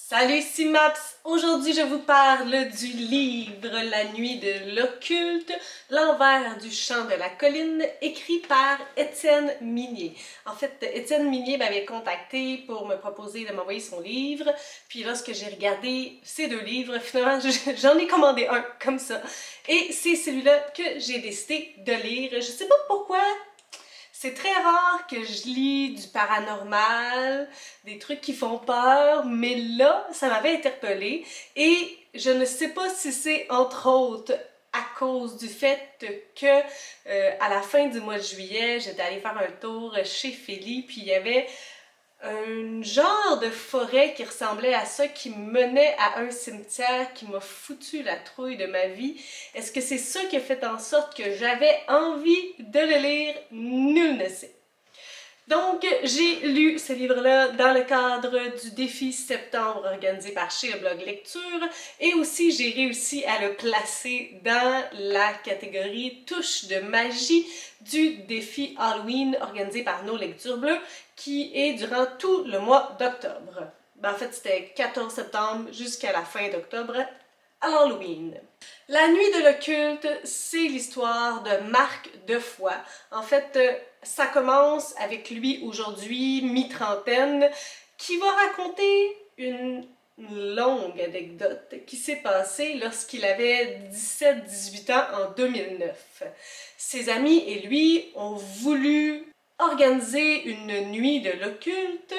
Salut, ici Maps! Aujourd'hui, je vous parle du livre La nuit de l'occulte, l'envers du chant de la colline, écrit par Étienne Minier. En fait, Étienne Minier m'avait contacté pour me proposer de m'envoyer son livre, puis lorsque j'ai regardé ces deux livres, finalement, j'en ai commandé un comme ça. Et c'est celui-là que j'ai décidé de lire. Je sais pas pourquoi. C'est très rare que je lis du paranormal, des trucs qui font peur, mais là, ça m'avait interpellée et je ne sais pas si c'est entre autres à cause du fait que à la fin du mois de juillet, j'étais allée faire un tour chez Feli, puis il y avait un genre de forêt qui ressemblait à ça, qui menait à un cimetière qui m'a foutu la trouille de ma vie. Est-ce que c'est ça qui a fait en sorte que j'avais envie de le lire? Nul ne sait. Donc, j'ai lu ce livre-là dans le cadre du défi septembre organisé par Chez le Blog Lecture et aussi j'ai réussi à le placer dans la catégorie touche de magie du défi Halloween organisé par Nos Lectures Bleues qui est durant tout le mois d'octobre. Ben, en fait, c'était 14 septembre jusqu'à la fin d'octobre à Halloween. La nuit de l'occulte, c'est l'histoire de Marc Defoy. En fait, ça commence avec lui aujourd'hui, mi-trentaine, qui va raconter une longue anecdote qui s'est passée lorsqu'il avait 17-18 ans en 2009. Ses amis et lui ont voulu organiser une nuit de l'occulte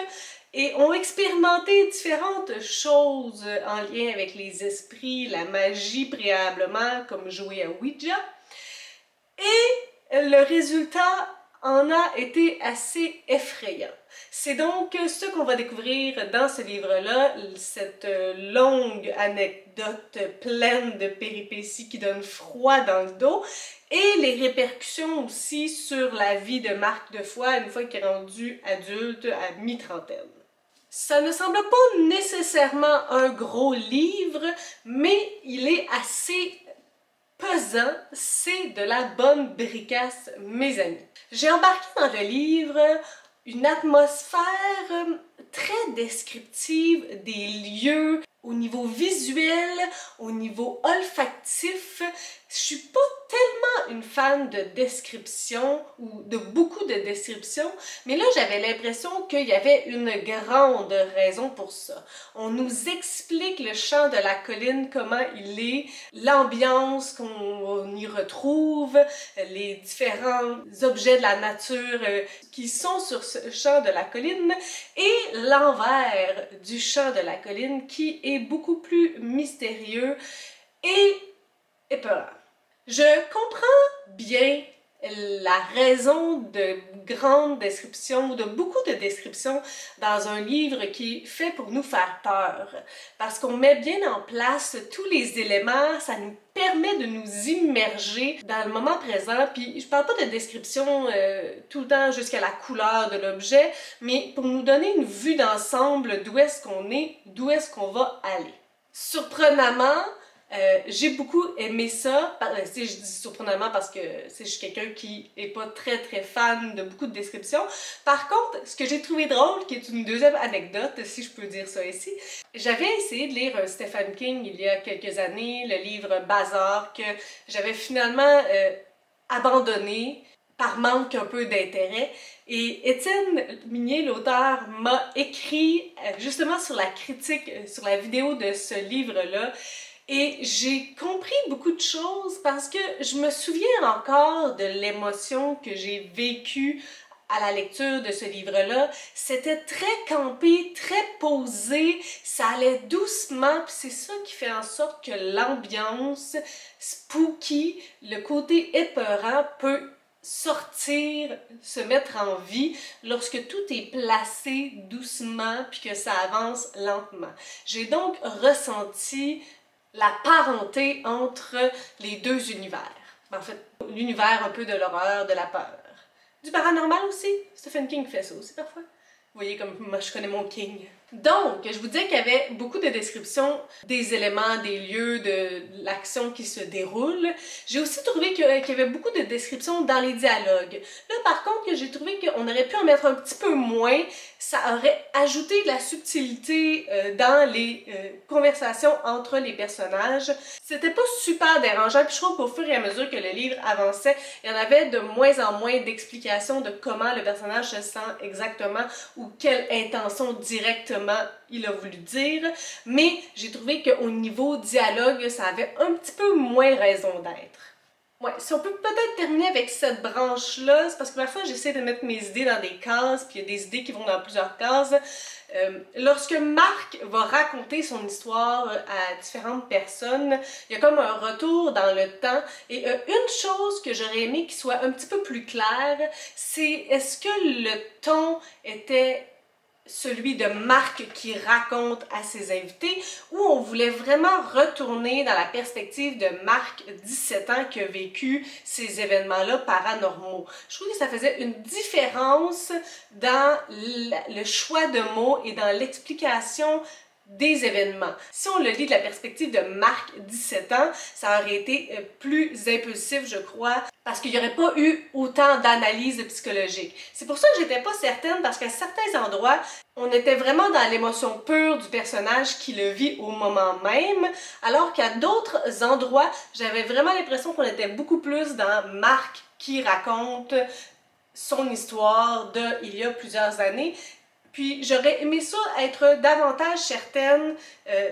et ont expérimenté différentes choses en lien avec les esprits, la magie préalablement, comme jouer à Ouija. Et le résultat en a été assez effrayant. C'est donc ce qu'on va découvrir dans ce livre-là, cette longue anecdote pleine de péripéties qui donne froid dans le dos, et les répercussions aussi sur la vie de Marc Defoy une fois qu'il est rendu adulte à mi-trentaine. Ça ne semble pas nécessairement un gros livre, mais il est assez pesant, c'est de la bonne bricasse, mes amis. J'ai embarqué dans le livre une atmosphère très descriptive des lieux, au niveau visuel, au niveau olfactif. Je suis pas tellement une fan de description ou de beaucoup de descriptions, mais là j'avais l'impression qu'il y avait une grande raison pour ça. On nous explique le chant de la colline, comment il est, l'ambiance qu'on y retrouve, les différents objets de la nature qui sont sur ce chant de la colline et l'envers du chant de la colline qui est beaucoup plus mystérieux et épeurant. Je comprends bien la raison de grandes descriptions, de beaucoup de descriptions dans un livre qui est fait pour nous faire peur. Parce qu'on met bien en place tous les éléments, ça nous permet de nous immerger dans le moment présent. Puis je parle pas de description tout le temps jusqu'à la couleur de l'objet, mais pour nous donner une vue d'ensemble d'où est-ce qu'on est, d'où est-ce qu'on va aller. Surprenamment, j'ai beaucoup aimé ça. Je dis surprenamment parce que je suis quelqu'un qui est pas très fan de beaucoup de descriptions. Par contre, ce que j'ai trouvé drôle, qui est une deuxième anecdote, si je peux dire ça ici, j'avais essayé de lire un Stephen King il y a quelques années, le livre Bazar, que j'avais finalement abandonné par manque un peu d'intérêt. Et Étienne Minier, l'auteur, m'a écrit justement sur la critique, sur la vidéo de ce livre-là. Et j'ai compris beaucoup de choses parce que je me souviens encore de l'émotion que j'ai vécue à la lecture de ce livre-là. C'était très campé, très posé, ça allait doucement, puis c'est ça qui fait en sorte que l'ambiance spooky, le côté épeurant peut sortir, se mettre en vie lorsque tout est placé doucement puis que ça avance lentement. J'ai donc ressenti la parenté entre les deux univers. En fait, l'univers un peu de l'horreur, de la peur. Du paranormal aussi. Stephen King fait ça aussi parfois. Vous voyez comme moi je connais mon King. Donc, je vous disais qu'il y avait beaucoup de descriptions des éléments, des lieux, de l'action qui se déroule. J'ai aussi trouvé qu'il y avait beaucoup de descriptions dans les dialogues. Là, par contre, j'ai trouvé qu'on aurait pu en mettre un petit peu moins. Ça aurait ajouté de la subtilité dans les conversations entre les personnages. C'était pas super dérangeant, puis je trouve qu'au fur et à mesure que le livre avançait, il y en avait de moins en moins d'explications de comment le personnage se sent exactement ou quelle intention directement il a voulu dire, mais j'ai trouvé qu'au niveau dialogue, ça avait un petit peu moins raison d'être. Ouais, si on peut peut-être terminer avec cette branche-là, c'est parce que parfois j'essaie de mettre mes idées dans des cases, puis il y a des idées qui vont dans plusieurs cases. Lorsque Marc va raconter son histoire à différentes personnes, il y a comme un retour dans le temps. Et une chose que j'aurais aimé qu'il soit un petit peu plus clair, c'est est-ce que le ton était celui de Marc qui raconte à ses invités, où on voulait vraiment retourner dans la perspective de Marc, 17 ans, qui a vécu ces événements-là paranormaux. Je trouve que ça faisait une différence dans le choix de mots et dans l'explication des événements. Si on le lit de la perspective de Marc, 17 ans, ça aurait été plus impulsif, je crois, parce qu'il n'y aurait pas eu autant d'analyse psychologique. C'est pour ça que j'étais pas certaine, parce qu'à certains endroits, on était vraiment dans l'émotion pure du personnage qui le vit au moment même, alors qu'à d'autres endroits, j'avais vraiment l'impression qu'on était beaucoup plus dans Marc qui raconte son histoire de il y a plusieurs années. Puis j'aurais aimé ça être davantage certaine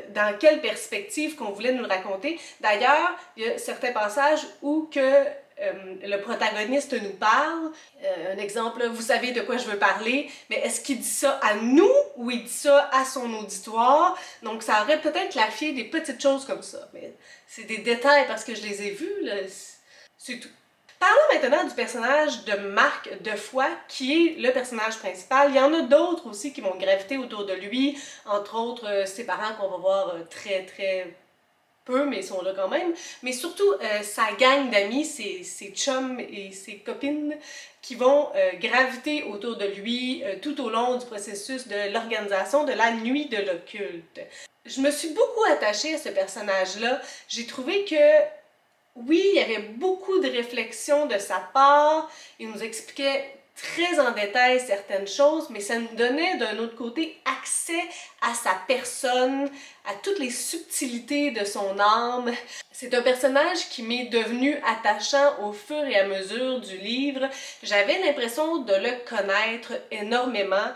dans quelle perspective qu'on voulait nous le raconter. D'ailleurs, il y a certains passages où le protagoniste nous parle. Un exemple, vous savez de quoi je veux parler, mais est-ce qu'il dit ça à nous ou il dit ça à son auditoire? Donc ça aurait peut-être clarifié des petites choses comme ça. Mais c'est des détails parce que je les ai vus, là. C'est tout. Parlons maintenant du personnage de Marc Defoy, qui est le personnage principal. Il y en a d'autres aussi qui vont graviter autour de lui, entre autres ses parents qu'on va voir très peu, mais ils sont là quand même. Mais surtout sa gang d'amis, ses chums et ses copines qui vont graviter autour de lui tout au long du processus de l'organisation de la Nuit de l'Occulte. Je me suis beaucoup attachée à ce personnage-là. J'ai trouvé que oui, il y avait beaucoup de réflexions de sa part, il nous expliquait très en détail certaines choses, mais ça nous donnait d'un autre côté accès à sa personne, à toutes les subtilités de son âme. C'est un personnage qui m'est devenu attachant au fur et à mesure du livre. J'avais l'impression de le connaître énormément,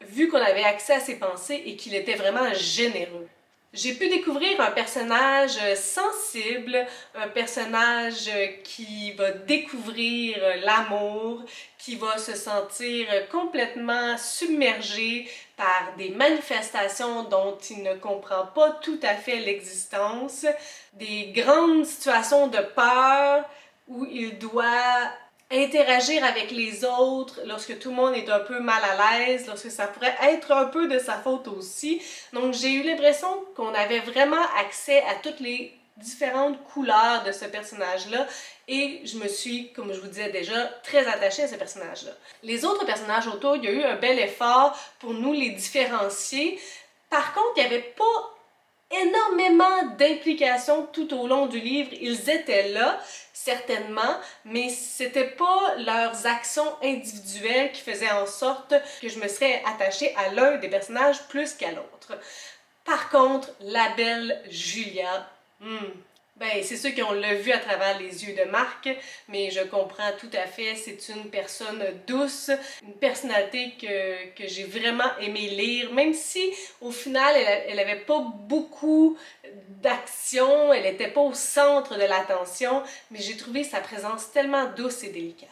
vu qu'on avait accès à ses pensées et qu'il était vraiment généreux. J'ai pu découvrir un personnage sensible, un personnage qui va découvrir l'amour, qui va se sentir complètement submergé par des manifestations dont il ne comprend pas tout à fait l'existence, des grandes situations de peur où il doit interagir avec les autres lorsque tout le monde est un peu mal à l'aise, lorsque ça pourrait être un peu de sa faute aussi. Donc j'ai eu l'impression qu'on avait vraiment accès à toutes les différentes couleurs de ce personnage-là et je me suis, comme je vous disais déjà, très attachée à ce personnage-là. Les autres personnages autour, il y a eu un bel effort pour nous les différencier. Par contre, il n'y avait pas énormément d'implications tout au long du livre. Ils étaient là, certainement, mais c'était pas leurs actions individuelles qui faisaient en sorte que je me serais attachée à l'un des personnages plus qu'à l'autre. Par contre, la belle Julia, ben, c'est sûr qu'on l'a vu à travers les yeux de Marc, mais je comprends tout à fait, c'est une personne douce, une personnalité que j'ai vraiment aimé lire, même si au final elle avait pas beaucoup d'action, elle était pas au centre de l'attention, mais j'ai trouvé sa présence tellement douce et délicate.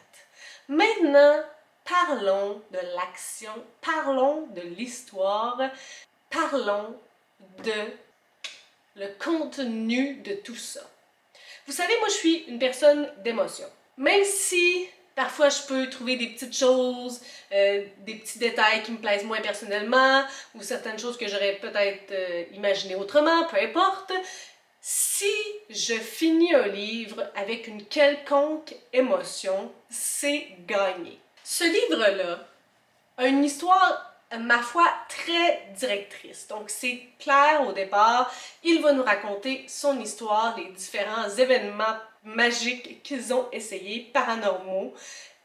Maintenant, parlons de l'action, parlons de l'histoire, parlons de le contenu de tout ça. Vous savez, moi je suis une personne d'émotion. Même si parfois je peux trouver des petites choses, des petits détails qui me plaisent moins personnellement, ou certaines choses que j'aurais peut-être imaginées autrement, peu importe, si je finis un livre avec une quelconque émotion, c'est gagné. Ce livre-là a une histoire ma foi, très directrice. Donc, c'est clair au départ. Il va nous raconter son histoire, les différents événements magiques qu'ils ont essayés, paranormaux.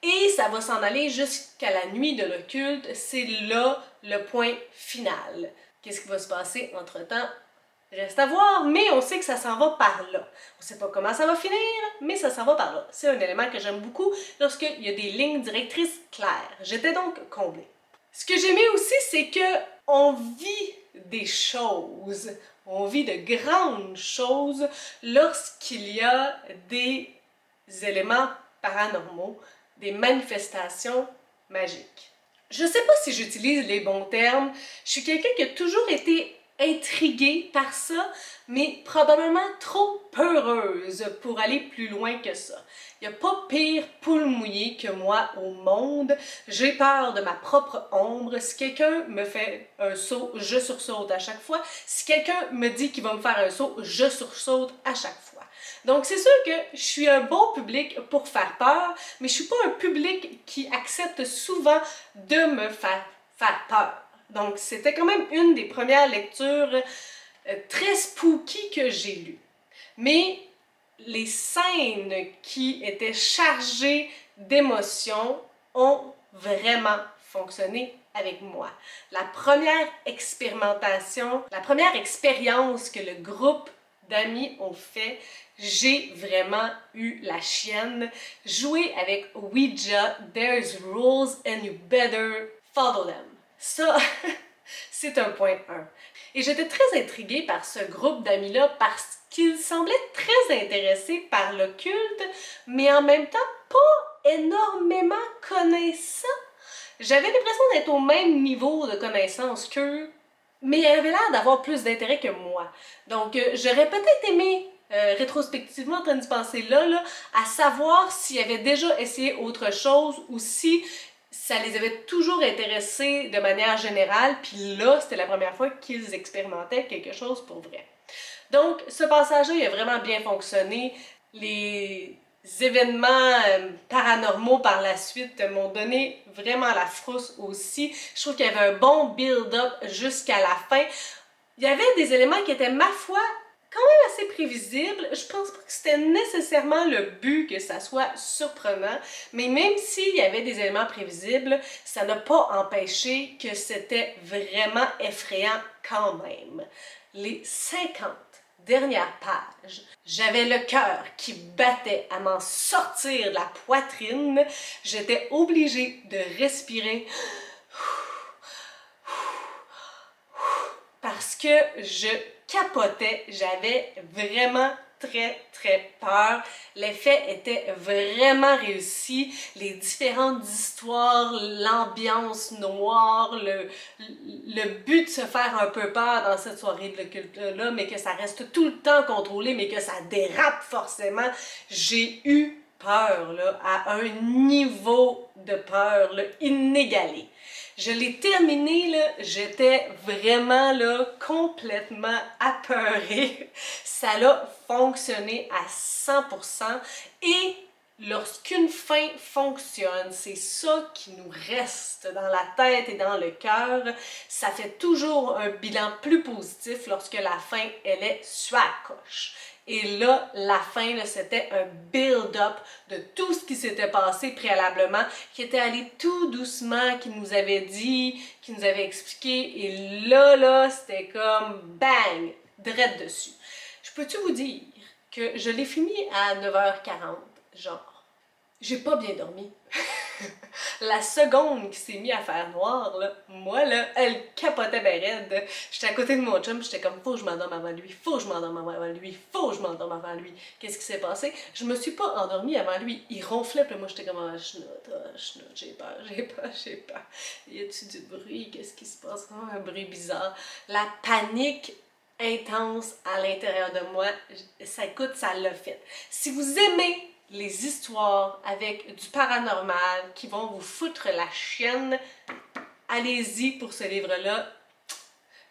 Et ça va s'en aller jusqu'à la nuit de l'occulte. C'est là le point final. Qu'est-ce qui va se passer entre-temps? Reste à voir, mais on sait que ça s'en va par là. On ne sait pas comment ça va finir, mais ça s'en va par là. C'est un élément que j'aime beaucoup lorsqu'il y a des lignes directrices claires. J'étais donc comblée. Ce que j'aimais aussi, c'est que on vit des choses, on vit de grandes choses lorsqu'il y a des éléments paranormaux, des manifestations magiques. Je ne sais pas si j'utilise les bons termes, je suis quelqu'un qui a toujours été intriguée par ça, mais probablement trop peureuse pour aller plus loin que ça. Il n'y a pas pire poule mouillée que moi au monde. J'ai peur de ma propre ombre. Si quelqu'un me fait un saut, je sursaute à chaque fois. Si quelqu'un me dit qu'il va me faire un saut, je sursaute à chaque fois. Donc c'est sûr que je suis un bon public pour faire peur, mais je suis pas un public qui accepte souvent de me faire peur. Donc c'était quand même une des premières lectures très spooky que j'ai lues. Mais les scènes qui étaient chargées d'émotions ont vraiment fonctionné avec moi. La première expérimentation, la première expérience que le groupe d'amis ont fait, j'ai vraiment eu la chienne. Jouer avec Ouija, there's rules and you better follow them. Ça, c'est un point 1. Et j'étais très intriguée par ce groupe d'amis-là parce qu'ils semblaient très intéressés par l'occulte, mais en même temps pas énormément connaissants. J'avais l'impression d'être au même niveau de connaissance qu'eux, mais ils avaient l'air d'avoir plus d'intérêt que moi. Donc j'aurais peut-être aimé, rétrospectivement en train d'y penser là, à savoir s'ils avaient déjà essayé autre chose ou si ça les avait toujours intéressés de manière générale, puis là, c'était la première fois qu'ils expérimentaient quelque chose pour vrai. Donc, ce passage-là, il a vraiment bien fonctionné. Les événements paranormaux par la suite m'ont donné vraiment la frousse aussi. Je trouve qu'il y avait un bon build-up jusqu'à la fin. Il y avait des éléments qui étaient, ma foi, quand même assez prévisibles. Je pense pas que c'était nécessairement le but que ça soit surprenant, mais même s'il y avait des éléments prévisibles, ça n'a pas empêché que c'était vraiment effrayant quand même. Les 50 dernières pages, j'avais le cœur qui battait à m'en sortir de la poitrine. J'étais obligée de respirer parce que je capotais, j'avais vraiment très peur. L'effet était vraiment réussi. Les différentes histoires, l'ambiance noire, le but de se faire un peu peur dans cette soirée de l'occulte-là, mais que ça reste tout le temps contrôlé, mais que ça dérape forcément. J'ai eu peur là, à un niveau de peur là, inégalé. Je l'ai terminé, là, j'étais vraiment là, complètement apeurée. Ça a fonctionné à 100% et lorsqu'une fin fonctionne, c'est ça qui nous reste dans la tête et dans le cœur. Ça fait toujours un bilan plus positif lorsque la fin, elle est sur la coche. Et là, la fin, c'était un build-up de tout ce qui s'était passé préalablement, qui était allé tout doucement, qui nous avait dit, qui nous avait expliqué. Et là, c'était comme bang, direct dessus. Je peux-tu vous dire que je l'ai fini à 9h40, genre. J'ai pas bien dormi. La seconde qui s'est mise à faire noir, là, moi, là, elle capotait ben raide. J'étais à côté de mon chum, j'étais comme, faut que je m'endorme avant lui, faut que je m'endorme avant lui, faut que je m'endorme avant lui. Qu'est-ce qui s'est passé? Je me suis pas endormie avant lui. Il ronflait, puis moi, j'étais comme, ah, chenoute, j'ai peur. Y a-tu du bruit? Qu'est-ce qui se passe? Oh, un bruit bizarre. La panique intense à l'intérieur de moi, ça, écoute, ça l'a fait. Si vous aimez les histoires avec du paranormal qui vont vous foutre la chienne, allez-y pour ce livre-là.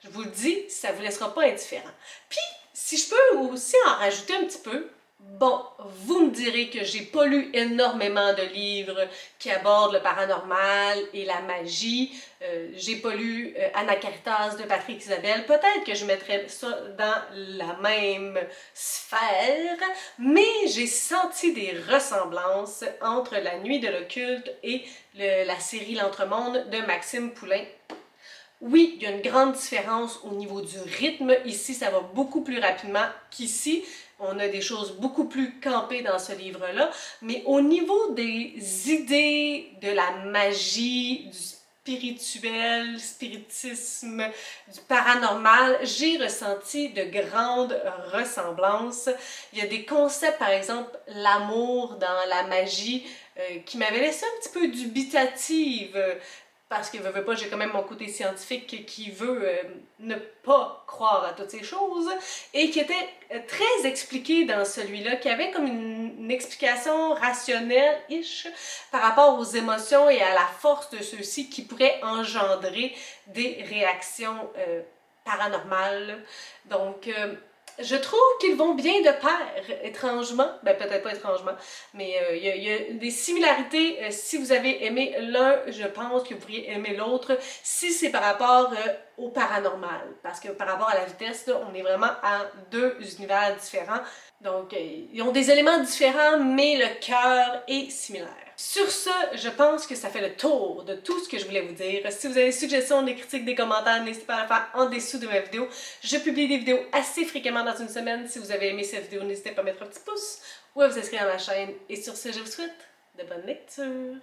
Je vous le dis, ça ne vous laissera pas indifférent. Puis, si je peux aussi en rajouter un petit peu, Bon, vous me direz que j'ai pas lu énormément de livres qui abordent le paranormal et la magie. J'ai pas lu Anna Caritas de Patrick Isabelle. Peut-être que je mettrais ça dans la même sphère, mais j'ai senti des ressemblances entre La Nuit de l'occulte et la série L'Entremonde de Maxime Poulain. Oui, il y a une grande différence au niveau du rythme. Ici, ça va beaucoup plus rapidement qu'ici. On a des choses beaucoup plus campées dans ce livre-là. Mais au niveau des idées, de la magie, du spirituel, spiritisme, du paranormal, j'ai ressenti de grandes ressemblances. Il y a des concepts, par exemple, l'amour dans la magie, qui m'avaient laissé un petit peu dubitative. Parce que, veux pas, j'ai quand même mon côté scientifique qui veut ne pas croire à toutes ces choses, et qui était très expliqué dans celui-là, qui avait comme une explication rationnelle-ish par rapport aux émotions et à la force de ceux-ci qui pourraient engendrer des réactions paranormales. Donc, je trouve qu'ils vont bien de pair, étrangement. Ben, peut-être pas étrangement, mais il y a des similarités. Si vous avez aimé l'un, je pense que vous pourriez aimer l'autre, si c'est par rapport au paranormal. Parce que par rapport à la vitesse, là, on est vraiment à deux univers différents. Donc, ils ont des éléments différents, mais le cœur est similaire. Sur ce, je pense que ça fait le tour de tout ce que je voulais vous dire. Si vous avez des suggestions, des critiques, des commentaires, n'hésitez pas à le faire en dessous de ma vidéo. Je publie des vidéos assez fréquemment dans une semaine. Si vous avez aimé cette vidéo, n'hésitez pas à mettre un petit pouce ou à vous inscrire à ma chaîne. Et sur ce, je vous souhaite de bonnes lectures.